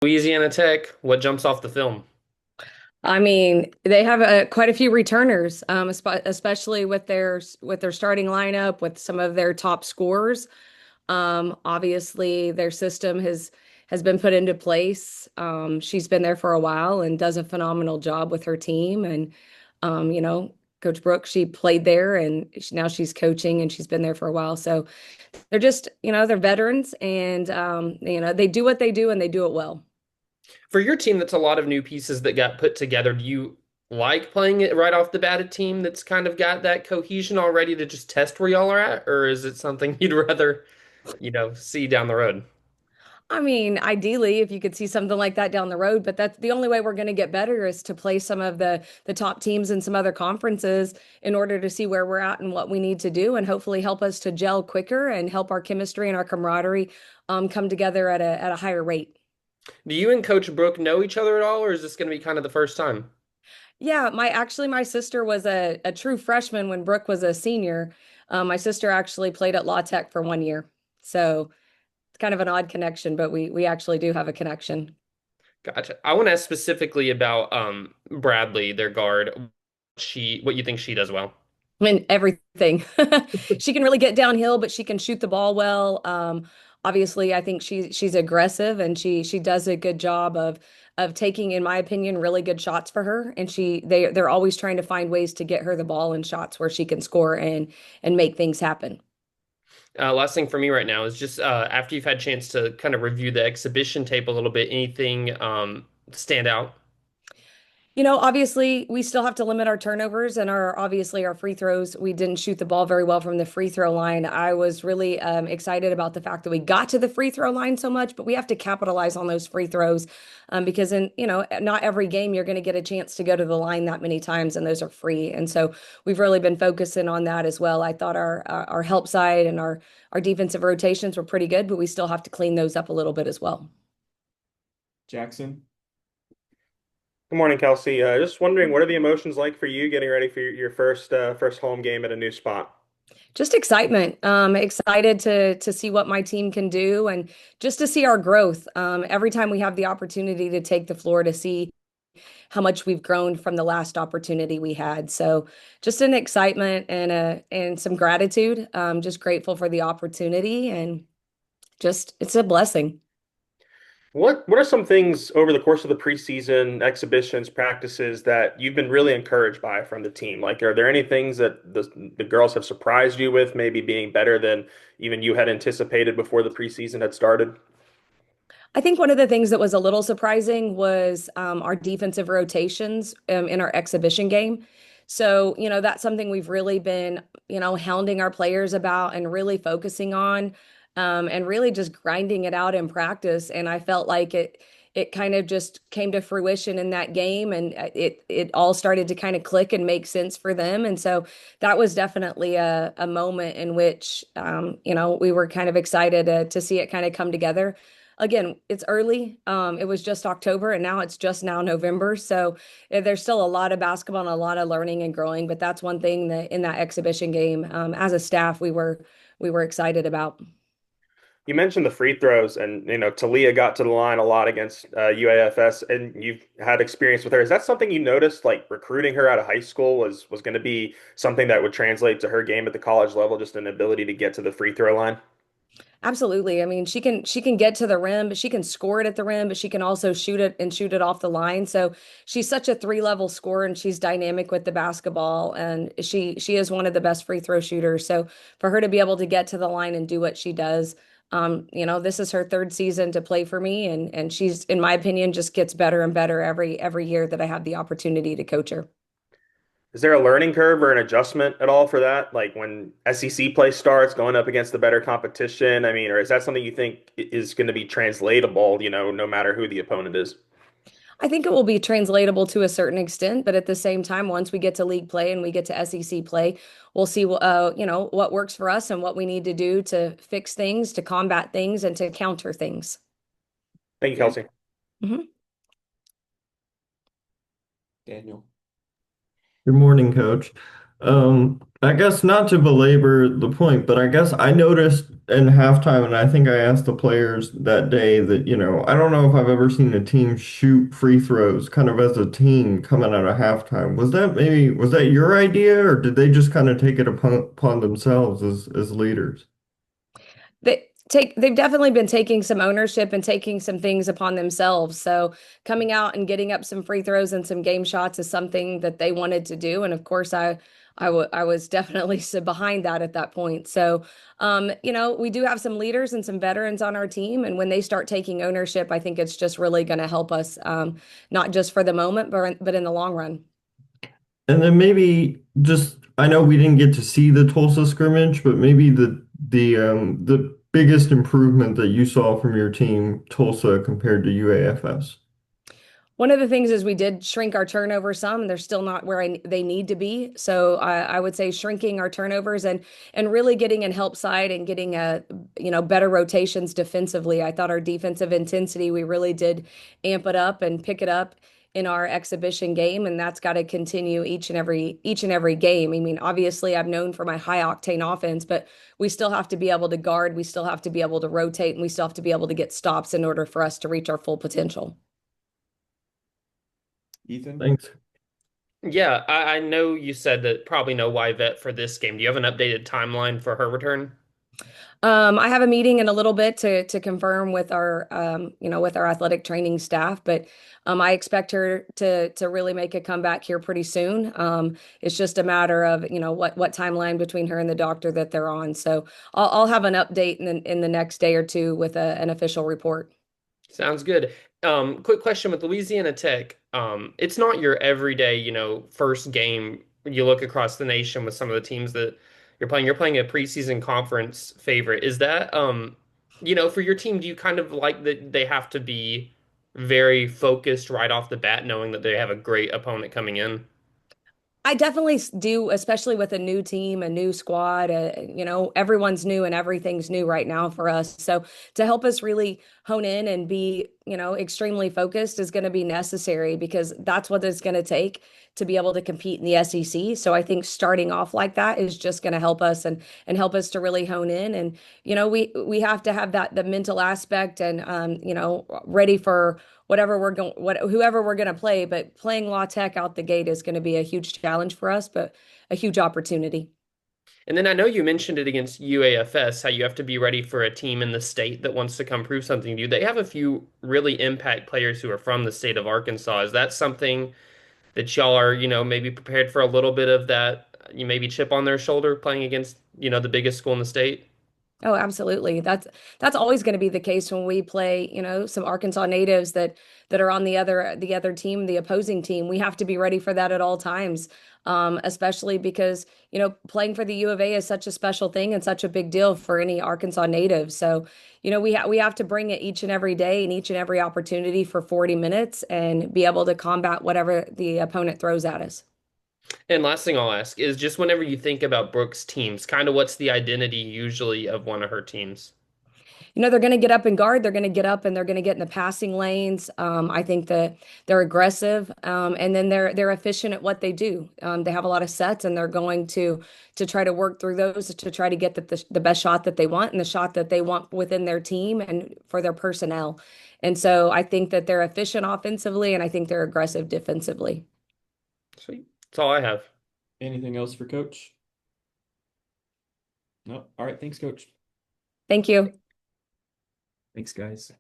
Louisiana Tech, what jumps off the film? I mean, they have quite a few returners, especially with their starting lineup, with some of their top scorers. Obviously, their system has been put into place. She's been there for a while and does a phenomenal job with her team. And Coach Brooks, she played there, and now she's coaching, and she's been there for a while. So they're just, they're veterans, and they do what they do, and they do it well. For your team, that's a lot of new pieces that got put together. Do you like playing it right off the bat, a team that's kind of got that cohesion already to just test where y'all are at? Or is it something you'd rather, see down the road? I mean, ideally, if you could see something like that down the road, but that's the only way we're going to get better is to play some of the top teams in some other conferences in order to see where we're at and what we need to do, and hopefully help us to gel quicker and help our chemistry and our camaraderie come together at a higher rate. Do you and Coach Brooke know each other at all, or is this going to be kind of the first time? Yeah, my sister was a true freshman when Brooke was a senior. My sister actually played at La Tech for 1 year, so it's kind of an odd connection, but we actually do have a connection. Gotcha. I want to ask specifically about Bradley, their guard. What you think she does well? I mean, everything. She can really get downhill, but she can shoot the ball well. Obviously, I think she's aggressive, and she does a good job of taking, in my opinion, really good shots for her. And they're always trying to find ways to get her the ball and shots where she can score and make things happen. Last thing for me right now is just after you've had a chance to kind of review the exhibition tape a little bit, anything stand out? Obviously, we still have to limit our turnovers and our free throws. We didn't shoot the ball very well from the free throw line. I was really excited about the fact that we got to the free throw line so much, but we have to capitalize on those free throws because not every game you're going to get a chance to go to the line that many times, and those are free. And so we've really been focusing on that as well. I thought our help side and our defensive rotations were pretty good, but we still have to clean those up a little bit as well. Jackson. Good morning, Kelsi. Just wondering, what are the emotions like for you getting ready for your first home game at a new spot? Just excitement. Excited to see what my team can do and just to see our growth. Every time we have the opportunity to take the floor to see how much we've grown from the last opportunity we had. So just an excitement and some gratitude. Just grateful for the opportunity, and just it's a blessing. What are some things over the course of the preseason exhibitions, practices that you've been really encouraged by from the team? Like, are there any things that the girls have surprised you with, maybe being better than even you had anticipated before the preseason had started? I think one of the things that was a little surprising was our defensive rotations in our exhibition game. So, that's something we've really been, hounding our players about and really focusing on, and really just grinding it out in practice. And I felt like it kind of just came to fruition in that game, and it all started to kind of click and make sense for them. And so that was definitely a moment in which, we were kind of excited to see it kind of come together. Again, it's early. It was just October, and now it's just now November. So there's still a lot of basketball and a lot of learning and growing. But that's one thing that in that exhibition game, as a staff, we were excited about. You mentioned the free throws, and Talia got to the line a lot against UAFS, and you've had experience with her. Is that something you noticed, like recruiting her out of high school was going to be something that would translate to her game at the college level, just an ability to get to the free throw line? Absolutely. I mean, she can get to the rim, but she can score it at the rim, but she can also shoot it and shoot it off the line. So she's such a three-level scorer, and she's dynamic with the basketball, and she is one of the best free throw shooters. So for her to be able to get to the line and do what she does, this is her third season to play for me, and she's, in my opinion, just gets better and better every year that I have the opportunity to coach her. Is there a learning curve or an adjustment at all for that? Like when SEC play starts, going up against the better competition? I mean, or is that something you think is going to be translatable, no matter who the opponent is? I think it will be translatable to a certain extent, but at the same time, once we get to league play and we get to SEC play, we'll see what works for us and what we need to do to fix things, to combat things, and to counter things. Thank you, Dan Kelsey. Mhm. Daniel. Good morning, Coach. I guess not to belabor the point, but I guess I noticed in halftime, and I think I asked the players that day that, I don't know if I've ever seen a team shoot free throws kind of as a team coming out of halftime. Was that your idea, or did they just kind of take it upon themselves as leaders? They've definitely been taking some ownership and taking some things upon themselves. So coming out and getting up some free throws and some game shots is something that they wanted to do. And of course, I was definitely behind that at that point. So, we do have some leaders and some veterans on our team, and when they start taking ownership, I think it's just really going to help us, not just for the moment, but in the long run. And then maybe just I know we didn't get to see the Tulsa scrimmage, but maybe the biggest improvement that you saw from your team, Tulsa compared to UAFS. One of the things is we did shrink our turnover some, and they're still not where they need to be. So I would say shrinking our turnovers and really getting in help side and getting better rotations defensively. I thought our defensive intensity, we really did amp it up and pick it up in our exhibition game, and that's got to continue each and every game. I mean, obviously I'm known for my high octane offense, but we still have to be able to guard, we still have to be able to rotate, and we still have to be able to get stops in order for us to reach our full potential. Ethan? Thanks. Yeah, I know you said that probably no Yvette for this game. Do you have an updated timeline for her return? I have a meeting in a little bit to confirm with our athletic training staff, but I expect her to really make a comeback here pretty soon. It's just a matter of what timeline between her and the doctor that they're on. So I'll have an update in the next day or two with an official report. Sounds good. Quick question with Louisiana Tech. It's not your everyday, first game. You look across the nation with some of the teams that you're playing. You're playing a preseason conference favorite. Is that, for your team, do you kind of like that they have to be very focused right off the bat, knowing that they have a great opponent coming in? I definitely do, especially with a new team, a new squad. Everyone's new and everything's new right now for us. So to help us really hone in and be, extremely focused is going to be necessary because that's what it's going to take to be able to compete in the SEC. So I think starting off like that is just going to help us and help us to really hone in. And we have to have the mental aspect and ready for whoever we're going to play, but playing La Tech out the gate is going to be a huge challenge for us, but a huge opportunity. And then I know you mentioned it against UAFS, how you have to be ready for a team in the state that wants to come prove something to you. They have a few really impact players who are from the state of Arkansas. Is that something that y'all are, maybe prepared for a little bit of that, you maybe chip on their shoulder playing against, the biggest school in the state? Oh, absolutely. That's always going to be the case when we play, some Arkansas natives that are on the other team, the opposing team. We have to be ready for that at all times. Especially because, playing for the U of A is such a special thing and such a big deal for any Arkansas native. So, we have to bring it each and every day and each and every opportunity for 40 minutes and be able to combat whatever the opponent throws at us. And last thing I'll ask is just whenever you think about Brooke's teams, kind of what's the identity usually of one of her teams? They're going to get up and guard. They're going to get up and they're going to get in the passing lanes. I think that they're aggressive, and then they're efficient at what they do. They have a lot of sets, and they're going to try to work through those to try to get the best shot that they want and the shot that they want within their team and for their personnel. And so I think that they're efficient offensively, and I think they're aggressive defensively. Sweet. That's all I have. Anything else for Coach? No. All right. Thanks, Coach. Thank you. Thanks, guys.